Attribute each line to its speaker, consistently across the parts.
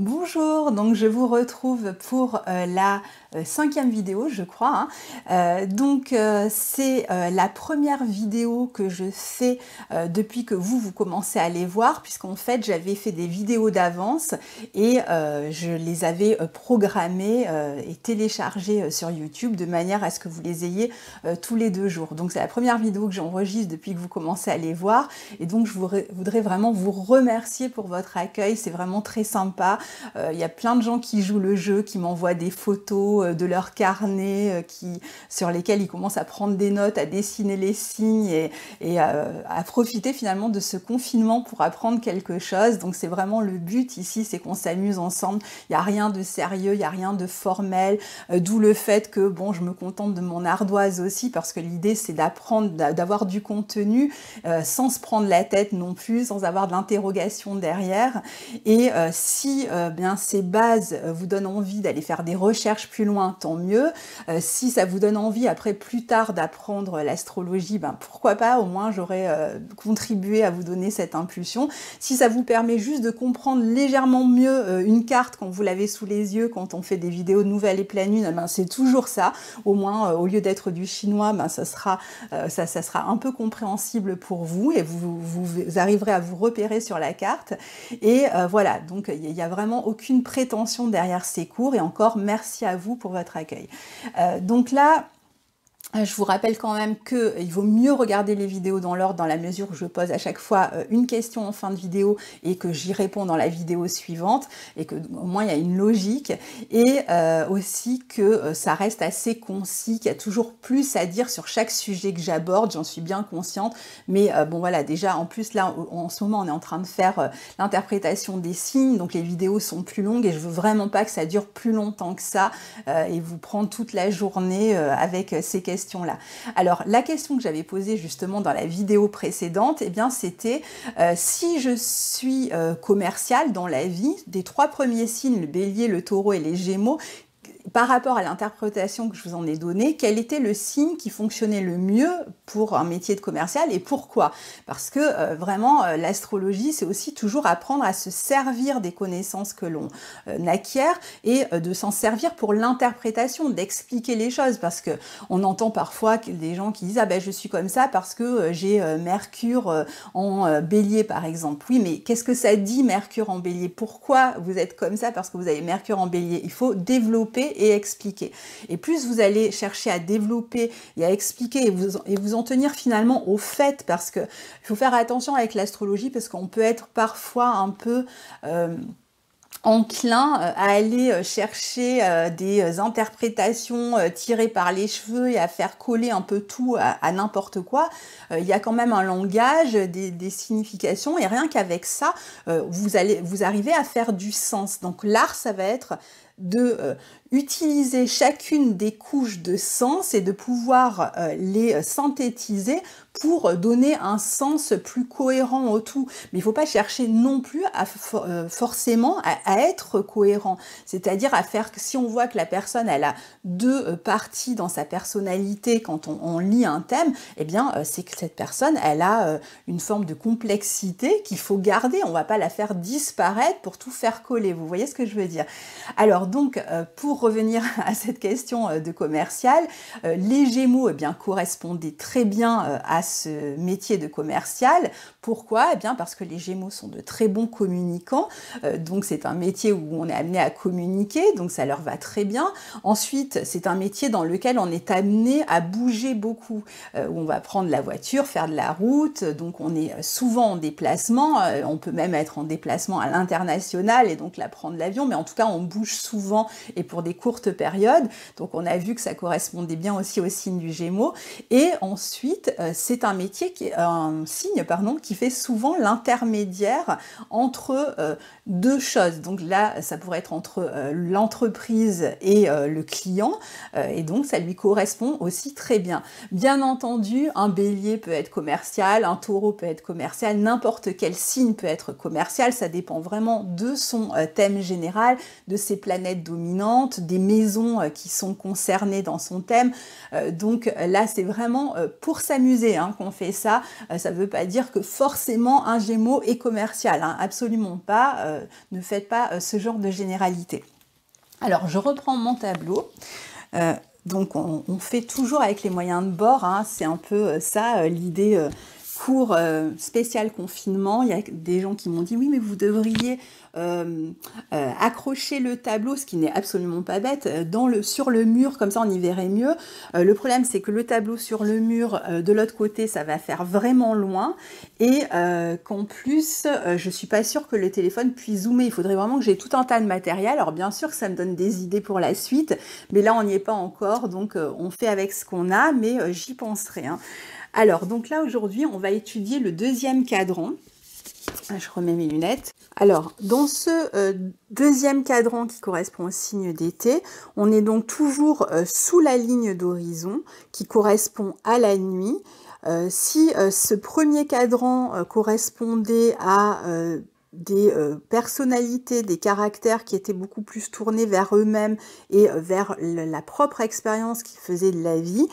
Speaker 1: Bonjour, donc je vous retrouve pour la 5e vidéo, je crois. C'est la première vidéo que je fais depuis que vous commencez à les voir, puisqu'en fait j'avais fait des vidéos d'avance et je les avais programmées et téléchargées sur YouTube de manière à ce que vous les ayez tous les 2 jours. Donc c'est la première vidéo que j'enregistre depuis que vous commencez à les voir, et donc je voudrais vraiment vous remercier pour votre accueil. C'est vraiment très sympa. Il y a plein de gens qui jouent le jeu, qui m'envoient des photos de leur carnet sur lesquels ils commencent à prendre des notes, à dessiner les signes et à profiter finalement de ce confinement pour apprendre quelque chose. Donc c'est vraiment le but ici, c'est qu'on s'amuse ensemble. Il n'y a rien de sérieux, il n'y a rien de formel, d'où le fait que bon, je me contente de mon ardoise aussi, parce que l'idée c'est d'apprendre, d'avoir du contenu sans se prendre la tête non plus, sans avoir de l'interrogation derrière. Et si bien ces bases vous donnent envie d'aller faire des recherches plus loin, tant mieux. Si ça vous donne envie après plus tard d'apprendre l'astrologie, ben pourquoi pas, au moins j'aurais contribué à vous donner cette impulsion. Si ça vous permet juste de comprendre légèrement mieux une carte quand vous l'avez sous les yeux, quand on fait des vidéos de nouvelles et pleine lune, ben c'est toujours ça. Au moins au lieu d'être du chinois, ben ça sera un peu compréhensible pour vous, et vous arriverez à vous repérer sur la carte. Et voilà, donc il n'y a vraiment aucune prétention derrière ces cours, et encore merci à vous pour votre accueil. Donc là, je vous rappelle quand même qu'il vaut mieux regarder les vidéos dans l'ordre, dans la mesure où je pose à chaque fois une question en fin de vidéo et que j'y réponds dans la vidéo suivante, et que au moins il y a une logique, et aussi que ça reste assez concis, qu'il y a toujours plus à dire sur chaque sujet que j'aborde, j'en suis bien consciente, mais bon voilà, déjà en plus là en ce moment on est en train de faire l'interprétation des signes, donc les vidéos sont plus longues et je veux vraiment pas que ça dure plus longtemps que ça et vous prendre toute la journée avec ces questions là. Alors la question que j'avais posée justement dans la vidéo précédente, eh bien c'était si je suis commerciale dans la vie, des 3 premiers signes, le bélier, le taureau et les gémeaux, par rapport à l'interprétation que je vous en ai donnée, quel était le signe qui fonctionnait le mieux pour un métier de commercial, et pourquoi? Parce que vraiment, l'astrologie, c'est aussi toujours apprendre à se servir des connaissances que l'on acquiert, et de s'en servir pour l'interprétation, d'expliquer les choses, parce que on entend parfois des gens qui disent « Ah ben je suis comme ça parce que j'ai Mercure en bélier par exemple ». Oui, mais qu'est-ce que ça dit Mercure en bélier? Pourquoi vous êtes comme ça parce que vous avez Mercure en bélier? Il faut développer et expliquer. Et plus vous allez chercher à développer et à expliquer et vous en tenir finalement au fait, parce que il faut faire attention avec l'astrologie, parce qu'on peut être parfois un peu enclin à aller chercher des interprétations tirées par les cheveux et à faire coller un peu tout à n'importe quoi. Il y a quand même un langage, des significations, et rien qu'avec ça, vous arrivez à faire du sens. Donc l'art, ça va être de utiliser chacune des couches de sens et de pouvoir les synthétiser pour donner un sens plus cohérent au tout. Mais il ne faut pas chercher non plus forcément à être cohérent, c'est-à-dire à faire que si on voit que la personne elle a 2 parties dans sa personnalité quand on lit un thème, eh bien c'est que cette personne elle a une forme de complexité qu'il faut garder, on ne va pas la faire disparaître pour tout faire coller, vous voyez ce que je veux dire? Alors donc pour revenir à cette question de commercial, les Gémeaux eh bien correspondaient très bien à ce métier de commercial. Pourquoi? Eh bien parce que les Gémeaux sont de très bons communicants, donc c'est un métier où on est amené à communiquer, donc ça leur va très bien. Ensuite, c'est un métier dans lequel on est amené à bouger beaucoup, où on va prendre la voiture, faire de la route, donc on est souvent en déplacement, on peut même être en déplacement à l'international et donc là prendre l'avion, mais en tout cas on bouge souvent et pour des courtes périodes, donc on a vu que ça correspondait bien aussi au signe du Gémeaux. Et ensuite, c'est un métier un signe qui fait souvent l'intermédiaire entre 2 choses. Donc là, ça pourrait être entre l'entreprise et le client, et donc ça lui correspond aussi très bien. Bien entendu, un bélier peut être commercial, un taureau peut être commercial, n'importe quel signe peut être commercial, ça dépend vraiment de son thème général, de ses planètes planètes dominantes, des maisons qui sont concernées dans son thème. Donc là, c'est vraiment pour s'amuser hein, qu'on fait ça. Ça ne veut pas dire que forcément un Gémeaux est commercial, hein, absolument pas. Ne faites pas ce genre de généralité. Alors, je reprends mon tableau. Donc, on fait toujours avec les moyens de bord. Hein, c'est un peu ça, l'idée cours spécial confinement. Il y a des gens qui m'ont dit « Oui, mais vous devriez accrocher le tableau, ce qui n'est absolument pas bête, sur le mur, comme ça on y verrait mieux. Le problème, c'est que le tableau sur le mur, de l'autre côté, ça va faire vraiment loin et qu'en plus, je suis pas sûre que le téléphone puisse zoomer. Il faudrait vraiment que j'ai tout un tas de matériel. Alors bien sûr que ça me donne des idées pour la suite, mais là, on n'y est pas encore, donc on fait avec ce qu'on a, mais j'y penserai. Hein. Alors, donc là, aujourd'hui, on va étudier le deuxième cadran. Je remets mes lunettes. Alors, dans ce deuxième cadran qui correspond au signe d'été, on est donc toujours sous la ligne d'horizon qui correspond à la nuit. Si ce premier cadran correspondait à des personnalités, des caractères qui étaient beaucoup plus tournés vers eux-mêmes et vers la propre expérience qu'ils faisaient de la vie,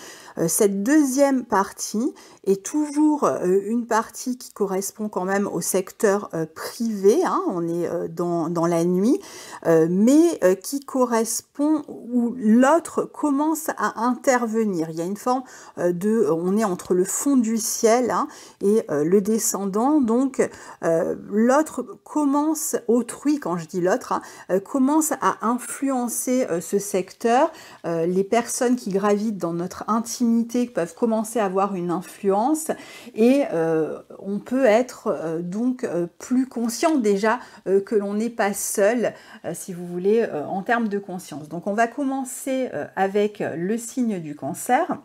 Speaker 1: cette deuxième partie est toujours une partie qui correspond quand même au secteur privé, hein, on est dans la nuit, mais qui correspond où l'autre commence à intervenir. Il y a une forme on est entre le fond du ciel hein, et le descendant, donc l'autre commence, autrui quand je dis l'autre, hein, commence à influencer ce secteur. Les personnes qui gravitent dans notre intimité peuvent commencer à avoir une influence et on peut être donc plus conscient déjà que l'on n'est pas seul, si vous voulez, en termes de conscience. Donc on va commencer avec le signe du Cancer.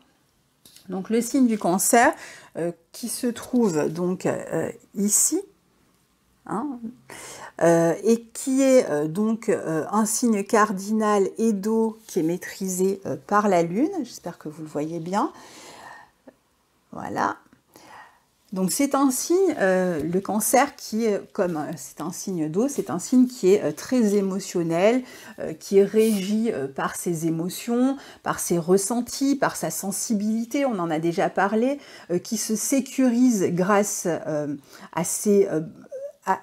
Speaker 1: Donc le signe du Cancer qui se trouve donc ici, hein, et qui est donc un signe cardinal Edo qui est maîtrisé par la Lune. J'espère que vous le voyez bien. Voilà. Donc c'est un signe, le Cancer, qui est comme c'est un signe d'eau, c'est un signe qui est très émotionnel, qui est régi par ses émotions, par ses ressentis, par sa sensibilité, on en a déjà parlé, qui se sécurise grâce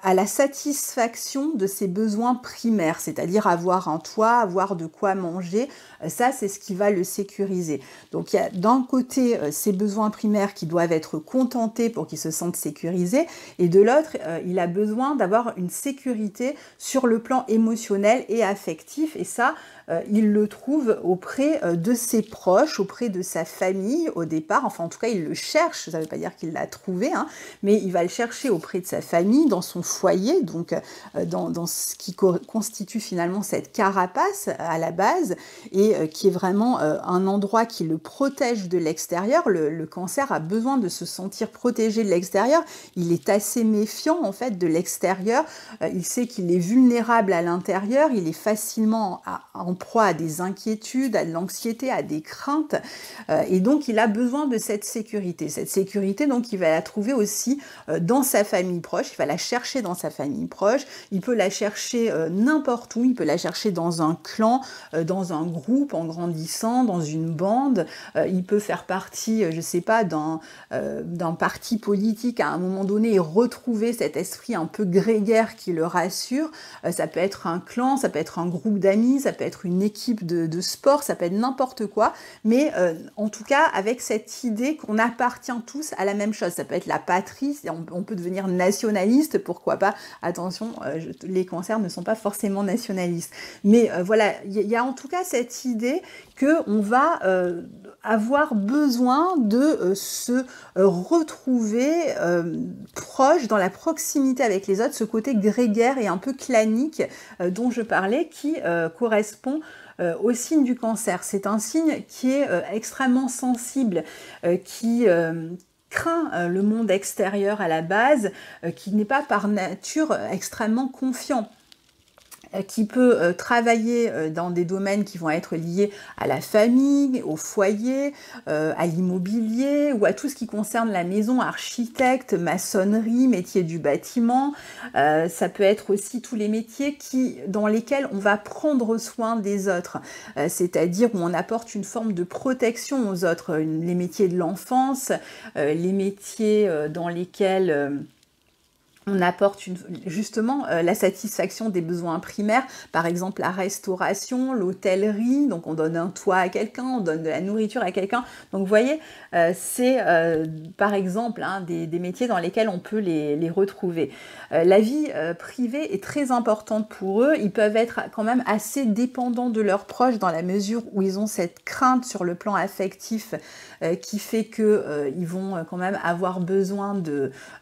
Speaker 1: à la satisfaction de ses besoins primaires, c'est-à-dire avoir un toit, avoir de quoi manger, ça c'est ce qui va le sécuriser. Donc il y a d'un côté ses besoins primaires qui doivent être contentés pour qu'il se sente sécurisé, et de l'autre il a besoin d'avoir une sécurité sur le plan émotionnel et affectif, et ça il le trouve auprès de ses proches, auprès de sa famille au départ, enfin en tout cas il le cherche, ça ne veut pas dire qu'il l'a trouvé, hein, mais il va le chercher auprès de sa famille, dans son foyer, donc dans ce qui constitue finalement cette carapace à la base, et qui est vraiment un endroit qui le protège de l'extérieur. Le Cancer a besoin de se sentir protégé de l'extérieur, il est assez méfiant en fait de l'extérieur, il sait qu'il est vulnérable à l'intérieur, il est facilement en proie à des inquiétudes, à de l'anxiété, à des craintes, et donc il a besoin de cette sécurité. Cette sécurité, donc, il va la trouver aussi dans sa famille proche, il va la chercher dans sa famille proche, il peut la chercher n'importe où, il peut la chercher dans un clan, dans un groupe en grandissant, dans une bande, il peut faire partie, je sais pas, d'un parti politique à un moment donné et retrouver cet esprit un peu grégaire qui le rassure. Ça peut être un clan, ça peut être un groupe d'amis, ça peut être une équipe de sport, ça peut être n'importe quoi, mais en tout cas avec cette idée qu'on appartient tous à la même chose. Ça peut être la patrie, on peut devenir nationaliste, pourquoi pas, attention, les Cancers ne sont pas forcément nationalistes, mais voilà, il y a en tout cas cette idée qu'on va avoir besoin de se retrouver proche, dans la proximité avec les autres, ce côté grégaire et un peu clanique dont je parlais, qui correspond au signe du Cancer. C'est un signe qui est extrêmement sensible, qui craint le monde extérieur à la base, qui n'est pas par nature extrêmement confiant. qui peut travailler dans des domaines qui vont être liés à la famille, au foyer, à l'immobilier ou à tout ce qui concerne la maison, architecte, maçonnerie, métier du bâtiment. Ça peut être aussi tous les métiers dans lesquels on va prendre soin des autres, c'est-à-dire où on apporte une forme de protection aux autres, les métiers de l'enfance, les métiers dans lesquels on apporte justement la satisfaction des besoins primaires, par exemple la restauration, l'hôtellerie, donc on donne un toit à quelqu'un, on donne de la nourriture à quelqu'un. Donc vous voyez, c'est par exemple des métiers dans lesquels on peut les retrouver. La vie privée est très importante pour eux, ils peuvent être quand même assez dépendants de leurs proches dans la mesure où ils ont cette crainte sur le plan affectif qui fait qu'ils vont quand même avoir besoin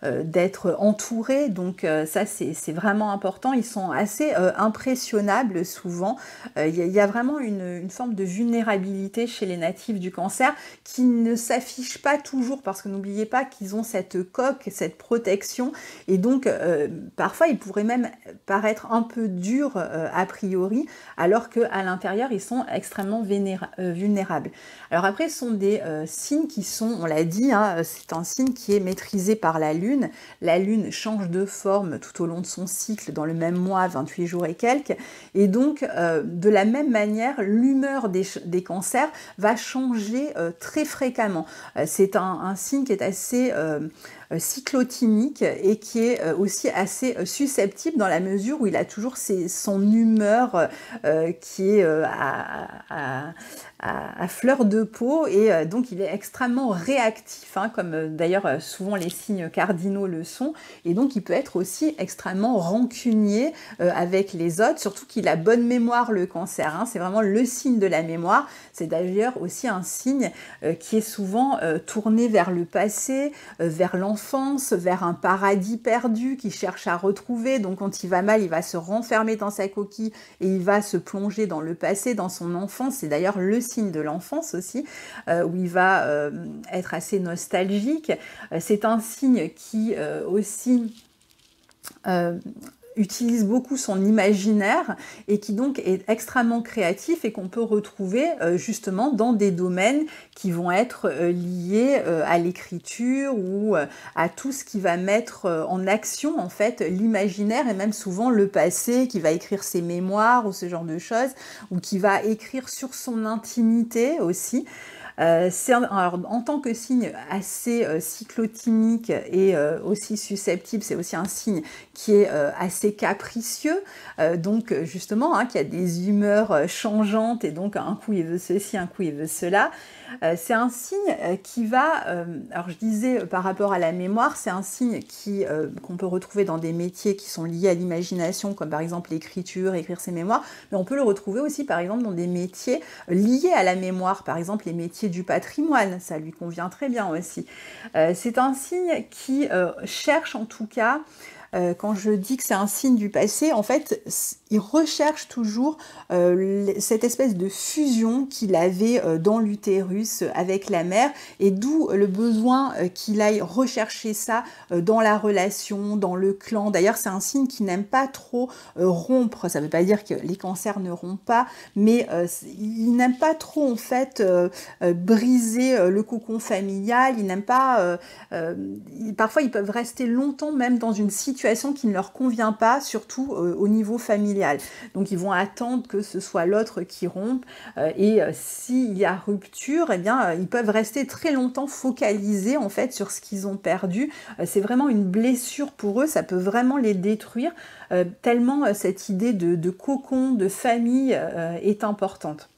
Speaker 1: d'être entourés. Donc ça c'est vraiment important, ils sont assez impressionnables souvent, il y a vraiment une forme de vulnérabilité chez les natifs du Cancer qui ne s'affiche pas toujours parce que n'oubliez pas qu'ils ont cette coque, cette protection et donc parfois ils pourraient même paraître un peu durs a priori alors qu'à l'intérieur ils sont extrêmement vulnérables. Alors après ce sont des signes qui sont, on l'a dit, c'est un signe qui est maîtrisé par la Lune change de forme tout au long de son cycle dans le même mois, 28 jours et quelques, et donc de la même manière l'humeur des cancers va changer très fréquemment. C'est un signe qui est assez cyclotimique et qui est aussi assez susceptible dans la mesure où il a toujours son humeur qui est à fleur de peau et donc il est extrêmement réactif, comme d'ailleurs souvent les signes cardinaux le sont, et donc il peut être aussi extrêmement rancunier avec les autres, surtout qu'il a bonne mémoire le Cancer, c'est vraiment le signe de la mémoire, c'est d'ailleurs aussi un signe qui est souvent tourné vers le passé, vers l'enfance, vers un paradis perdu qu'il cherche à retrouver, donc quand il va mal, il va se renfermer dans sa coquille et il va se plonger dans le passé, dans son enfance, c'est d'ailleurs le signe de l'enfance aussi, où il va être assez nostalgique. C'est un signe qui aussi utilise beaucoup son imaginaire et qui donc est extrêmement créatif et qu'on peut retrouver justement dans des domaines qui vont être liés à l'écriture ou à tout ce qui va mettre en action en fait l'imaginaire et même souvent le passé, qui va écrire ses mémoires ou ce genre de choses, ou qui va écrire sur son intimité aussi. Alors, en tant que signe assez cyclotimique et aussi susceptible, c'est aussi un signe qui est assez capricieux, donc justement qui a des humeurs changeantes et donc un coup il veut ceci, un coup il veut cela. C'est un signe qui va, alors je disais par rapport à la mémoire, c'est un signe qu'on peut retrouver dans des métiers qui sont liés à l'imagination, comme par exemple l'écriture, écrire ses mémoires, mais on peut le retrouver aussi par exemple dans des métiers liés à la mémoire, par exemple les métiers du patrimoine, ça lui convient très bien aussi. C'est un signe qui cherche en tout cas, quand je dis que c'est un signe du passé, en fait, il recherche toujours cette espèce de fusion qu'il avait dans l'utérus avec la mère, et d'où le besoin qu'il aille rechercher ça dans la relation, dans le clan. D'ailleurs, c'est un signe qui n'aime pas trop rompre. Ça ne veut pas dire que les cancers ne rompent pas, mais il n'aime pas trop, en fait, briser le cocon familial. Il n'aime pas... parfois, ils peuvent rester longtemps même dans une situation qui ne leur convient pas, surtout au niveau familial. Donc ils vont attendre que ce soit l'autre qui rompe et s'il y a rupture, eh bien ils peuvent rester très longtemps focalisés en fait sur ce qu'ils ont perdu. C'est vraiment une blessure pour eux, ça peut vraiment les détruire tellement cette idée de cocon, de famille est importante.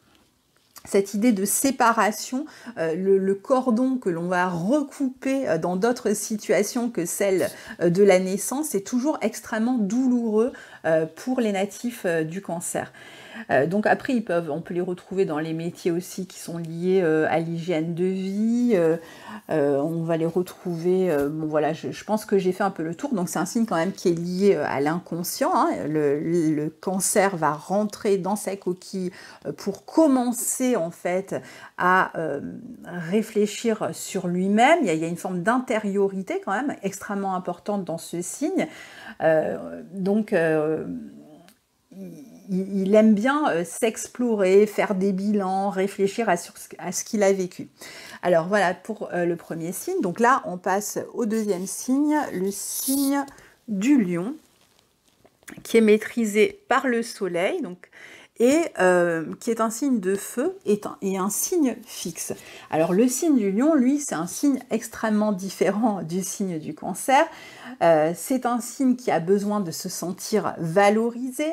Speaker 1: Cette idée de séparation, le cordon que l'on va recouper dans d'autres situations que celle de la naissance est toujours extrêmement douloureux pour les natifs du Cancer. Donc après, on peut les retrouver dans les métiers aussi qui sont liés à l'hygiène de vie. On va les retrouver, bon voilà, je pense que j'ai fait un peu le tour. Donc c'est un signe quand même qui est lié à l'inconscient. Le Cancer va rentrer dans sa coquille pour commencer en fait à réfléchir sur lui-même. Il y a une forme d'intériorité quand même extrêmement importante dans ce signe. il aime bien s'explorer, faire des bilans, réfléchir à ce qu'il a vécu. Alors voilà pour le premier signe. Donc là, on passe au deuxième signe, le signe du lion, qui est maîtrisé par le soleil, donc, et qui est un signe de feu et un signe fixe. Alors le signe du lion, lui, c'est un signe extrêmement différent du signe du cancer. C'est un signe qui a besoin de se sentir valorisé,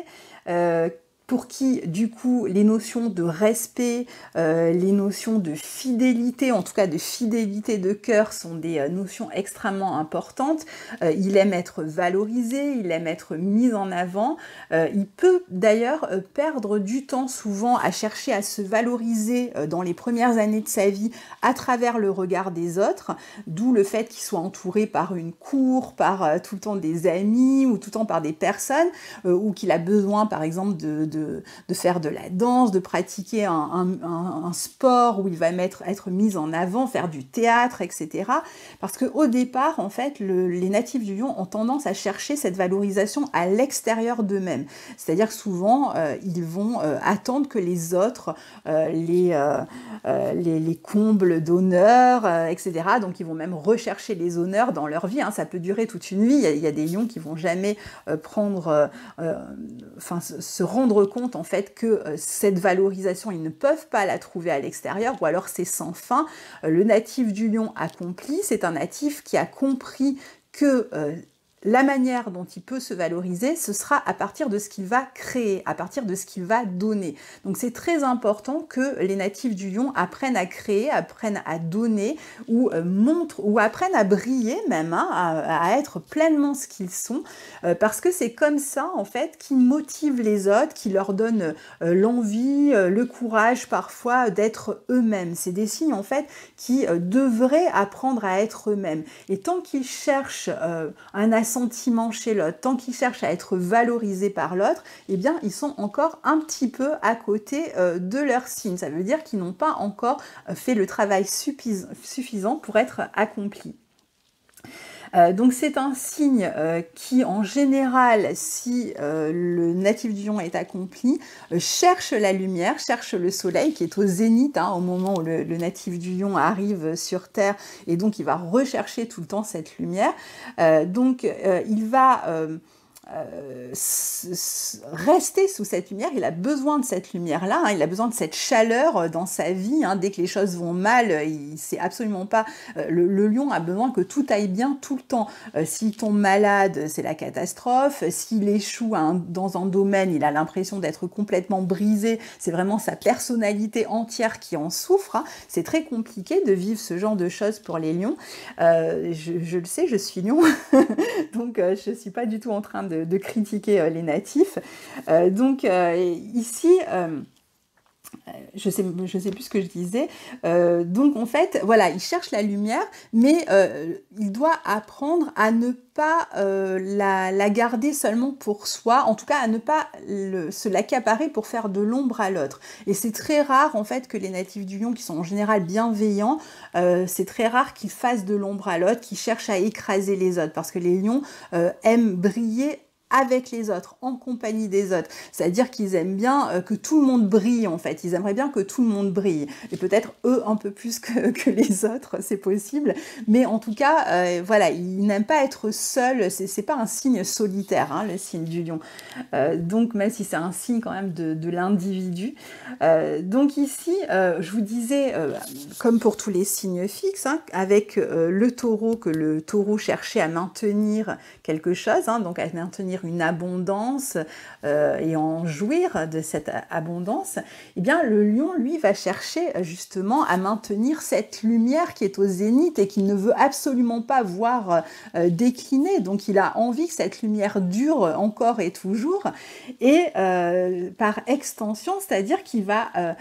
Speaker 1: pour qui, du coup, les notions de respect, les notions de fidélité, en tout cas de fidélité de cœur, sont des notions extrêmement importantes. Il aime être valorisé, il aime être mis en avant. Il peut d'ailleurs perdre du temps souvent à chercher à se valoriser dans les premières années de sa vie à travers le regard des autres, d'où le fait qu'il soit entouré par une cour, par tout le temps des amis ou tout le temps par des personnes, ou qu'il a besoin, par exemple, de faire de la danse, de pratiquer un sport où il va être mis en avant, faire du théâtre, etc. Parce qu'au départ, en fait, les natifs du lion ont tendance à chercher cette valorisation à l'extérieur d'eux-mêmes. C'est-à-dire que souvent, ils vont attendre que les autres les combles d'honneur, etc. Donc, ils vont même rechercher les honneurs dans leur vie. Hein. Ça peut durer toute une vie. Il y a des lions qui vont jamais se rendre compte en fait que cette valorisation, ils ne peuvent pas la trouver à l'extérieur, ou alors c'est sans fin. Le natif du lion accompli, c'est un natif qui a compris que la manière dont il peut se valoriser, ce sera à partir de ce qu'il va créer, à partir de ce qu'il va donner. Donc c'est très important que les natifs du lion apprennent à créer, apprennent à donner, ou montrent, ou apprennent à briller même, hein, à être pleinement ce qu'ils sont, parce que c'est comme ça en fait qu'ils motivent les autres, qui leur donnent l'envie, le courage parfois d'être eux-mêmes. C'est des signes en fait qui devraient apprendre à être eux-mêmes. Et tant qu'ils cherchent un sentiment chez l'autre, tant qu'ils cherchent à être valorisés par l'autre, eh bien, ils sont encore un petit peu à côté de leur signe. Ça veut dire qu'ils n'ont pas encore fait le travail suffisant pour être accomplis. Donc c'est un signe qui, en général, si le natif du lion est accompli, cherche la lumière, cherche le soleil qui est au zénith, hein, au moment où le natif du lion arrive sur Terre, et donc il va rechercher tout le temps cette lumière. Il va rester sous cette lumière, il a besoin de cette lumière-là, hein, il a besoin de cette chaleur dans sa vie, hein, dès que les choses vont mal, c'est absolument pas... le lion a besoin que tout aille bien tout le temps. S'il tombe malade, c'est la catastrophe. S'il échoue dans un domaine, il a l'impression d'être complètement brisé, c'est vraiment sa personnalité entière qui en souffre. Hein. C'est très compliqué de vivre ce genre de choses pour les lions. Je le sais, je suis lion, donc je suis pas du tout en train de critiquer les natifs. Ici, je sais plus ce que je disais. Donc en fait, voilà, il cherche la lumière, mais il doit apprendre à ne pas la garder seulement pour soi, en tout cas à ne pas se l'accaparer pour faire de l'ombre à l'autre. Et c'est très rare en fait que les natifs du lion, qui sont en général bienveillants, c'est très rare qu'ils fassent de l'ombre à l'autre, qu'ils cherchent à écraser les autres, parce que les lions aiment briller avec les autres, en compagnie des autres. C'est-à-dire qu'ils aiment bien que tout le monde brille, en fait. Ils aimeraient bien que tout le monde brille. Et peut-être eux un peu plus que les autres, c'est possible. Mais en tout cas, voilà, ils n'aiment pas être seuls. C'est pas un signe solitaire, hein, le signe du lion. Donc, même si c'est un signe quand même de l'individu. Donc ici, je vous disais, comme pour tous les signes fixes, hein, avec le taureau, que le taureau cherchait à maintenir quelque chose, hein, donc à maintenir une abondance et en jouir de cette abondance, eh bien le lion, lui, va chercher justement à maintenir cette lumière qui est au zénith et qu'il ne veut absolument pas voir décliner. Donc il a envie que cette lumière dure encore et toujours, et par extension, c'est-à-dire qu'il va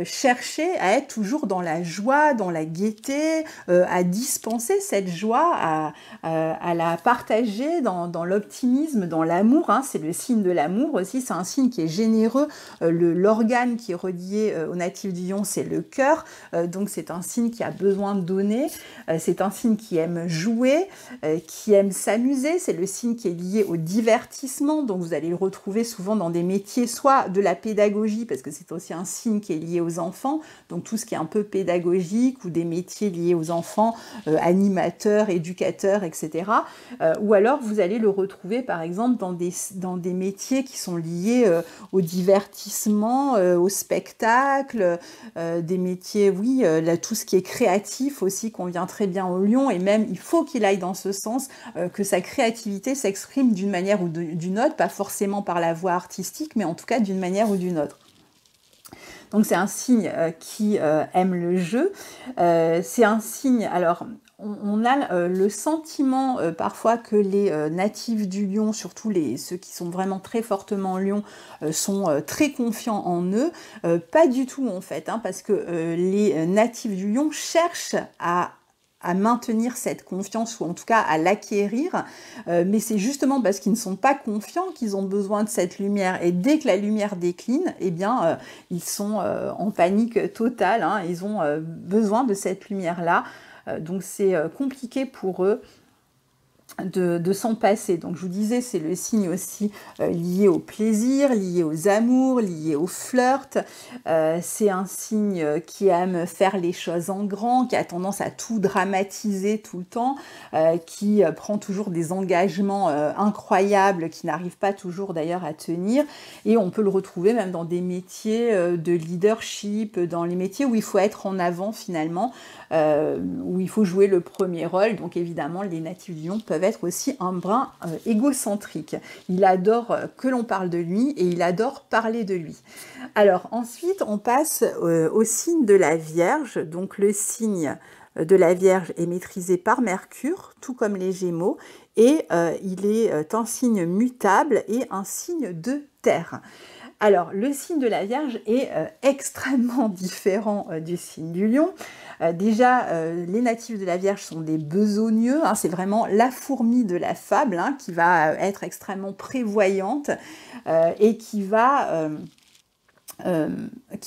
Speaker 1: chercher à être toujours dans la joie, dans la gaieté, à dispenser cette joie, à la partager dans l'optimisme, dans l'amour, hein, c'est le signe de l'amour aussi, c'est un signe qui est généreux. L'organe qui est relié au natif du lion, c'est le cœur, donc c'est un signe qui a besoin de donner, c'est un signe qui aime jouer, qui aime s'amuser, c'est le signe qui est lié au divertissement, donc vous allez le retrouver souvent dans des métiers, soit de la pédagogie, parce que c'est aussi un signe qui est lié aux enfants, donc tout ce qui est un peu pédagogique, ou des métiers liés aux enfants, animateurs, éducateurs, etc. Ou alors vous allez le retrouver par exemple dans des métiers qui sont liés au divertissement, au spectacle, des métiers, oui, là, tout ce qui est créatif aussi convient très bien au lion, et même il faut qu'il aille dans ce sens, que sa créativité s'exprime d'une manière ou d'une autre, pas forcément par la voie artistique, mais en tout cas d'une manière ou d'une autre. Donc c'est un signe qui aime le jeu, c'est un signe, alors on a le sentiment parfois que les natifs du lion, surtout ceux qui sont vraiment très fortement lion, sont très confiants en eux, pas du tout en fait, hein, parce que les natifs du lion cherchent à maintenir cette confiance, ou en tout cas à l'acquérir, mais c'est justement parce qu'ils ne sont pas confiants qu'ils ont besoin de cette lumière, et dès que la lumière décline, eh bien ils sont en panique totale, hein, ils ont besoin de cette lumière-là, donc c'est compliqué pour eux de s'en passer. Donc je vous disais, c'est le signe aussi lié au plaisir, lié aux amours, lié au flirt. C'est un signe qui aime faire les choses en grand, qui a tendance à tout dramatiser tout le temps, qui prend toujours des engagements incroyables, qui n'arrive pas toujours d'ailleurs à tenir. Et on peut le retrouver même dans des métiers de leadership, dans les métiers où il faut être en avant finalement, où il faut jouer le premier rôle. Donc évidemment, les natifs du lion peuvent être aussi un brin égocentrique. Il adore que l'on parle de lui, et il adore parler de lui. Alors ensuite, on passe au signe de la Vierge. Donc le signe de la Vierge est maîtrisé par Mercure, tout comme les Gémeaux, et il est un signe mutable et un signe de terre. Alors, le signe de la Vierge est extrêmement différent du signe du lion. Déjà, les natifs de la Vierge sont des besogneux, hein, c'est vraiment la fourmi de la fable, hein, qui va être extrêmement prévoyante et qui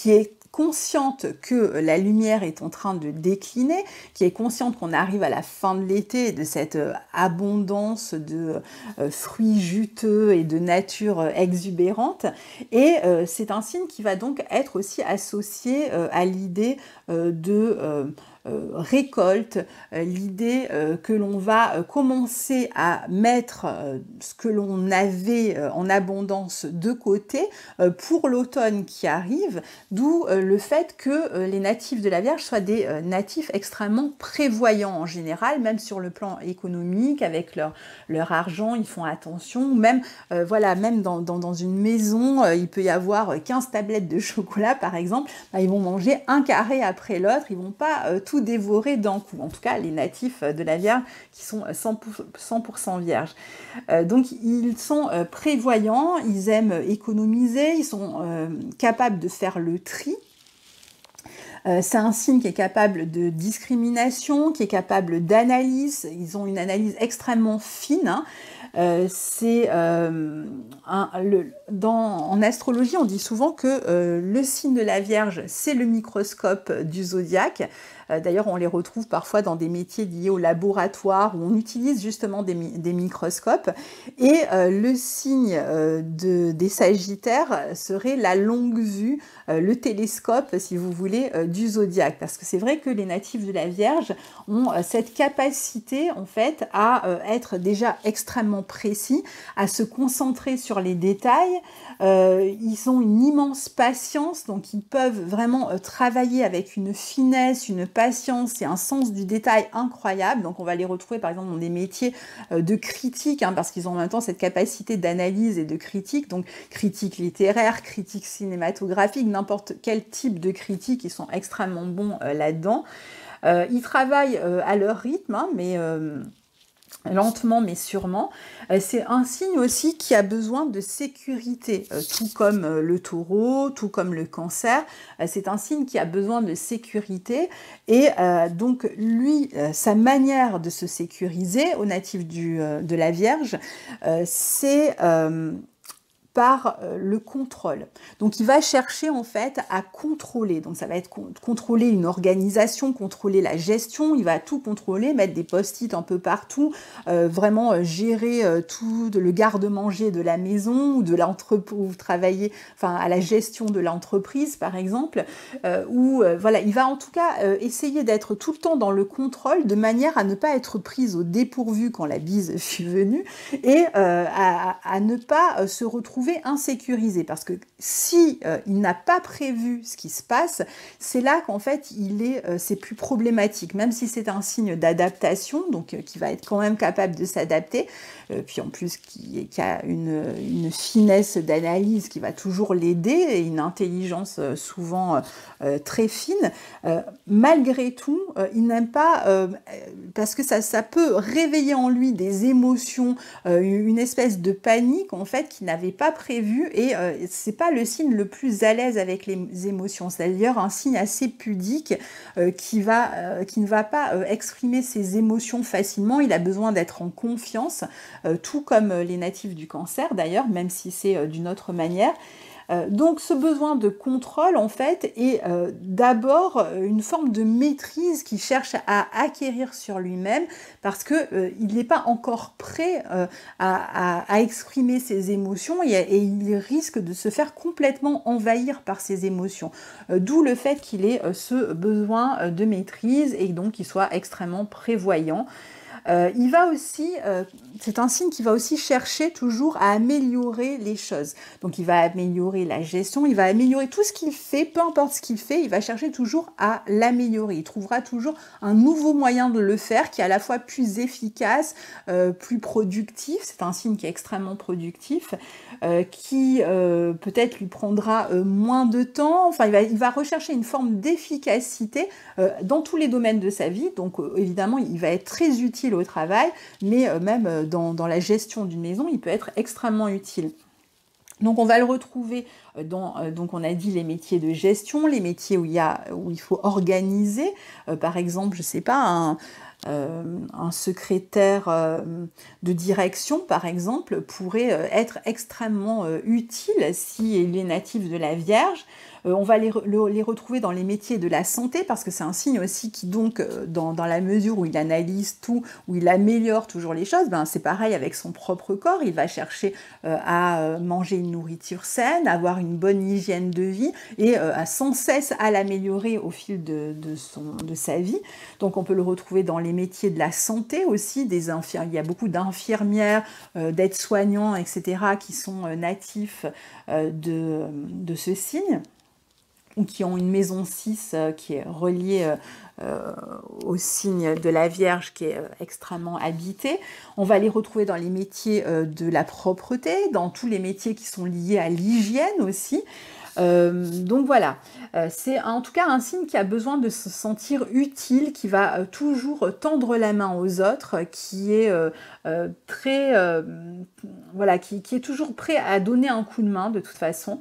Speaker 1: est consciente que la lumière est en train de décliner, qui est consciente qu'on arrive à la fin de l'été, de cette abondance de fruits juteux et de nature exubérante, et c'est un signe qui va donc être aussi associé à l'idée de récolte, l'idée que l'on va commencer à mettre ce que l'on avait en abondance de côté pour l'automne qui arrive, d'où le fait que les natifs de la Vierge soient des natifs extrêmement prévoyants en général, même sur le plan économique, avec leur argent, ils font attention, même, voilà, même dans une maison, il peut y avoir 15 tablettes de chocolat par exemple, bah, ils vont manger un carré après l'autre, ils vont pas tout dévorer d'un coup, en tout cas les natifs de la Vierge qui sont 100% vierges. Donc ils sont prévoyants, ils aiment économiser, ils sont capables de faire le tri. C'est un signe qui est capable de discrimination, qui est capable d'analyse, ils ont une analyse extrêmement fine, hein. En astrologie, on dit souvent que le signe de la Vierge, c'est le microscope du zodiaque. D'ailleurs, on les retrouve parfois dans des métiers liés au laboratoire, où on utilise justement des microscopes. Et le signe des Sagittaires serait la longue vue, le télescope, si vous voulez, du zodiaque. Parce que c'est vrai que les natifs de la Vierge ont cette capacité, en fait, à être déjà extrêmement précis, à se concentrer sur les détails. Ils ont une immense patience, donc ils peuvent vraiment travailler avec une finesse, une patience et un sens du détail incroyable. Donc on va les retrouver par exemple dans des métiers de critique, hein, parce qu'ils ont en même temps cette capacité d'analyse et de critique, donc critique littéraire, critique cinématographique, n'importe quel type de critique, ils sont extrêmement bons là-dedans. Ils travaillent à leur rythme, hein, mais lentement mais sûrement. C'est un signe aussi qui a besoin de sécurité, tout comme le taureau, tout comme le cancer. C'est un signe qui a besoin de sécurité et donc lui, sa manière de se sécuriser au natif de la Vierge, c'est par le contrôle. Donc il va chercher en fait à contrôler, donc ça va être contrôler une organisation, contrôler la gestion, il va tout contrôler, mettre des post-it un peu partout, vraiment gérer tout le garde-manger de la maison ou de l'entreprise, travailler enfin, à la gestion de l'entreprise par exemple, voilà, il va en tout cas essayer d'être tout le temps dans le contrôle de manière à ne pas être prise au dépourvu quand la bise fut venue et à ne pas se retrouver insécurisé, parce que si il n'a pas prévu ce qui se passe, c'est là qu'en fait c'est plus problématique, même si c'est un signe d'adaptation, donc qui va être quand même capable de s'adapter, puis en plus qui a une finesse d'analyse qui va toujours l'aider et une intelligence souvent très fine, malgré tout, il n'aime pas, parce que ça peut réveiller en lui des émotions, une espèce de panique en fait qu'il n'avait pas prévu, et c'est pas le signe le plus à l'aise avec les émotions. C'est d'ailleurs un signe assez pudique qui ne va pas exprimer ses émotions facilement. Il a besoin d'être en confiance, tout comme les natifs du cancer d'ailleurs, même si c'est d'une autre manière. Donc ce besoin de contrôle en fait est d'abord une forme de maîtrise qu'il cherche à acquérir sur lui-même, parce que il n'est pas encore prêt à exprimer ses émotions, et il risque de se faire complètement envahir par ses émotions. D'où le fait qu'il ait ce besoin de maîtrise et donc qu'il soit extrêmement prévoyant. Il va aussi, c'est un signe qui va aussi chercher toujours à améliorer les choses. Donc il va améliorer la gestion, il va améliorer tout ce qu'il fait, peu importe ce qu'il fait, il va chercher toujours à l'améliorer. Il trouvera toujours un nouveau moyen de le faire qui est à la fois plus efficace, plus productif. C'est un signe qui est extrêmement productif, qui peut-être lui prendra moins de temps. Enfin, il va rechercher une forme d'efficacité dans tous les domaines de sa vie. Donc évidemment, il va être très utile au travail, mais même dans la gestion d'une maison, il peut être extrêmement utile. Donc on va le retrouver donc on a dit les métiers de gestion, les métiers où il faut organiser, par exemple, je sais pas, un secrétaire de direction, par exemple, pourrait être extrêmement utile s'il est natif de la Vierge. On va les retrouver dans les métiers de la santé, parce que c'est un signe aussi qui, donc, dans la mesure où il analyse tout, où il améliore toujours les choses, ben, c'est pareil avec son propre corps. Il va chercher à manger une nourriture saine, avoir une bonne hygiène de vie et sans cesse à l'améliorer au fil de sa vie. Donc on peut le retrouver dans les métiers de la santé aussi. Il y a beaucoup d'infirmières, d'aides-soignants, etc., qui sont natifs de ce signe, ou qui ont une maison 6 qui est reliée au signe de la Vierge, qui est extrêmement habité. On va les retrouver dans les métiers de la propreté, dans tous les métiers qui sont liés à l'hygiène aussi. Donc voilà, c'est en tout cas un signe qui a besoin de se sentir utile, qui va toujours tendre la main aux autres, qui est voilà, qui est toujours prêt à donner un coup de main de toute façon.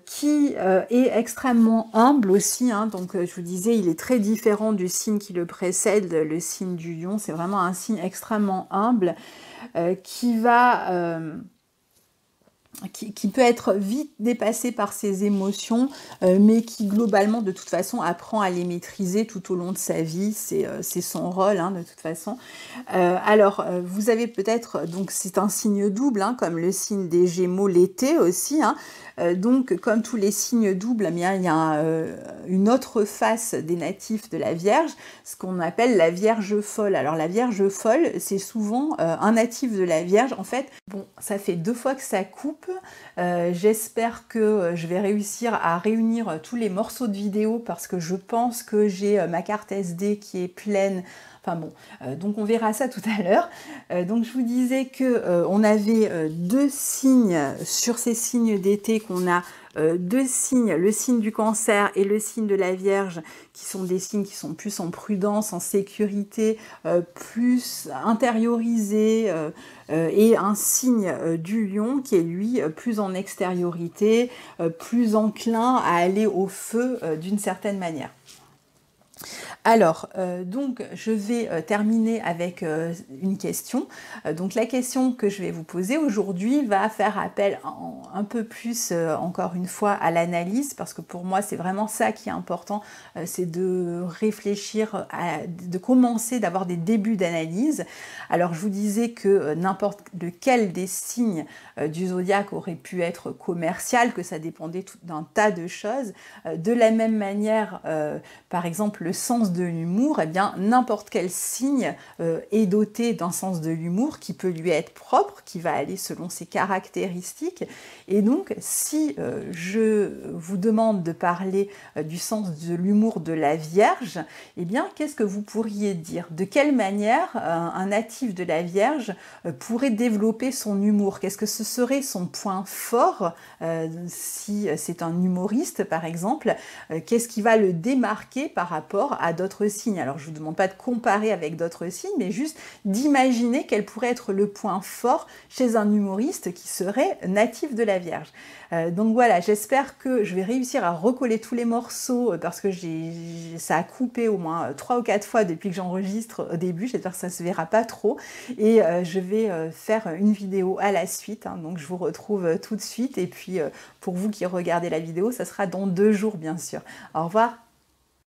Speaker 1: Qui est extrêmement humble aussi, hein. Donc je vous disais, il est très différent du signe qui le précède, le signe du lion. C'est vraiment un signe extrêmement humble qui peut être vite dépassé par ses émotions, mais qui globalement de toute façon apprend à les maîtriser tout au long de sa vie. C'est son rôle, hein, de toute façon. Alors vous avez peut-être, donc c'est un signe double, hein, comme le signe des Gémeaux l'été aussi, hein. Donc comme tous les signes doubles, eh bien, il y a une autre face des natifs de la Vierge, ce qu'on appelle la Vierge folle. Alors la Vierge folle, c'est souvent un natif de la Vierge. En fait, bon, ça fait 2 fois que ça coupe. J'espère que je vais réussir à réunir tous les morceaux de vidéo, parce que je pense que j'ai ma carte SD qui est pleine. Enfin bon, donc on verra ça tout à l'heure. Donc je vous disais que on avait 2 signes sur ces signes d'été qu'on a deux signes, le signe du Cancer et le signe de la Vierge, qui sont des signes qui sont plus en prudence, en sécurité, plus intériorisés, et un signe du Lion qui est lui plus en extériorité, plus enclin à aller au feu d'une certaine manière. Alors, donc, je vais terminer avec une question. Donc, la question que je vais vous poser aujourd'hui va faire appel un peu plus, encore une fois, à l'analyse, parce que pour moi, c'est vraiment ça qui est important, c'est de réfléchir, de commencer, d'avoir des débuts d'analyse. Alors, je vous disais que n'importe lequel des signes du zodiaque aurait pu être commercial, que ça dépendait d'un tas de choses. De la même manière, par exemple, le sens de l'humour, eh bien, n'importe quel signe est doté d'un sens de l'humour qui peut lui être propre, qui va aller selon ses caractéristiques. Et donc, si je vous demande de parler du sens de l'humour de la Vierge, eh bien, qu'est-ce que vous pourriez dire? De quelle manière un natif de la Vierge pourrait développer son humour? Qu'est-ce que ce serait son point fort si c'est un humoriste, par exemple? Qu'est-ce qui va le démarquer par rapport à d'autres signes? Alors, je ne vous demande pas de comparer avec d'autres signes, mais juste d'imaginer quel pourrait être le point fort chez un humoriste qui serait natif de la Vierge. Donc voilà, j'espère que je vais réussir à recoller tous les morceaux parce que ça a coupé au moins 3 ou 4 fois depuis que j'enregistre au début. J'espère que ça ne se verra pas trop. Et je vais faire une vidéo à la suite. Hein, donc je vous retrouve tout de suite. Et puis pour vous qui regardez la vidéo, ça sera dans 2 jours bien sûr. Au revoir.